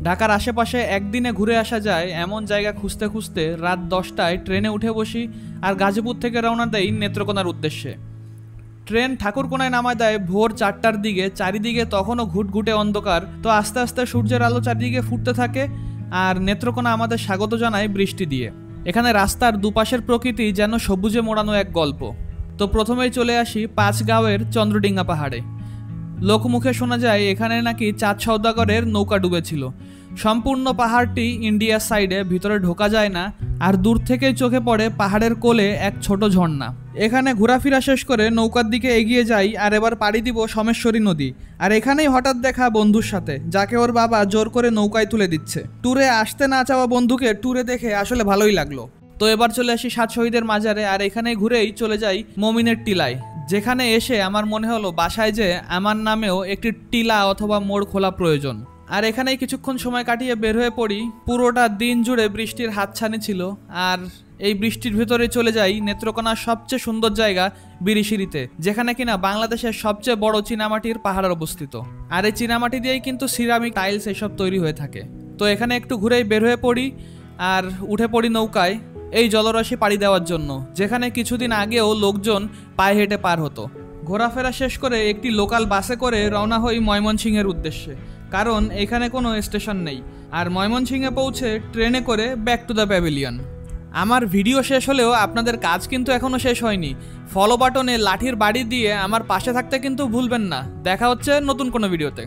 ঢাকার আশেপাশে একদিনে ঘুরে আসা যায় এমন জায়গা খুঁজতে খুঁজতে রাত 10টায় ট্রেনে উঠে বসি আর গাজীপুর থেকে রওনা দেই নেত্রকোনার উদ্দেশ্যে। ট্রেন ঠাকুরকোনায় নামায় দেয় ভোর 4টার দিকে। চারিদিকে তখনও ঘুটঘুটে অন্ধকার। তো আস্তে আস্তে সূর্যের আলো চারিদিকে ফুটতে থাকে আর নেত্রকোনা আমাদের স্বাগত জানায় বৃষ্টি দিয়ে। এখানে রাস্তার দুপাশের প্রকৃতি যেন সবুজে মোড়ানো এক গল্প। তো প্রথমেই চলে আসি পাঁচগাঁওয়ের চন্দ্রডিঙ্গা পাহাড়ে। লোকমুখে শোনা যায় এখানে নাকি চাঁদ সওদাগরের নৌকা ডুবেছিল। সম্পূর্ণ পাহাড়টি ইন্ডিয়ার সাইডে, ভিতরে ঢোকা যায় না, আর দূর থেকেই চোখে পড়ে পাহাড়ের কোলে এক ছোট ঝর্ণা। এখানে ঘোরাফেরা শেষ করে নৌকার দিকে এগিয়ে যাই আর এবার পাড়ি দিব সোমেশ্বরী নদী। আর এখানেই হঠাৎ দেখা বন্ধুর সাথে, যাকে ওর বাবা জোর করে নৌকায় তুলে দিচ্ছে। ট্যুরে আসতে না চাওয়া বন্ধুকে ট্যুরে দেখে আসলে ভালোই লাগলো। তো এবার চলে আসি 7 শহীদের মাজারে আর এখানে ঘুরেই চলে যাই মমিনের টিলায়, যেখানে এসে আমার মনে হলো বাসায় যে আমার নামেও একটি টিলা অথবা মোড় খোলা প্রয়োজন। আর এখানেই কিছুক্ষণ সময় কাটিয়ে বের হয়ে পড়ি। পুরোটা দিন জুড়ে বৃষ্টির হাতছানি ছিল আর এই বৃষ্টির ভেতরে চলে যাই নেত্রকোনার সবচেয়ে সুন্দর জায়গা বিরিশিরিতে, যেখানে কিনা বাংলাদেশের সবচেয়ে বড় চীনামাটির পাহাড় অবস্থিত। আর এই চীনামাটি দিয়েই কিন্তু সিরামিক টাইলস এসব তৈরি হয়ে থাকে। তো এখানে একটু ঘুরেই বের হয়ে পড়ি আর উঠে পড়ি নৌকায় এই জলরাশি পাড়ি দেওয়ার জন্য, যেখানে কিছুদিন আগেও লোকজন পায়ে হেঁটে পার হতো। ঘোরাফেরা শেষ করে একটি লোকাল বাসে করে রওনা হই ময়মনসিংহের উদ্দেশ্যে, কারণ এখানে কোনো স্টেশন নেই। আর ময়মনসিংহে পৌঁছে ট্রেনে করে ব্যাক টু দ্য প্যাভিলিয়ন। আমার ভিডিও শেষ হলেও আপনাদের কাজ কিন্তু এখনও শেষ হয়নি। ফলো বাটনে লাঠির বাড়ি দিয়ে আমার পাশে থাকতে কিন্তু ভুলবেন না। দেখা হচ্ছে নতুন কোনো ভিডিওতে।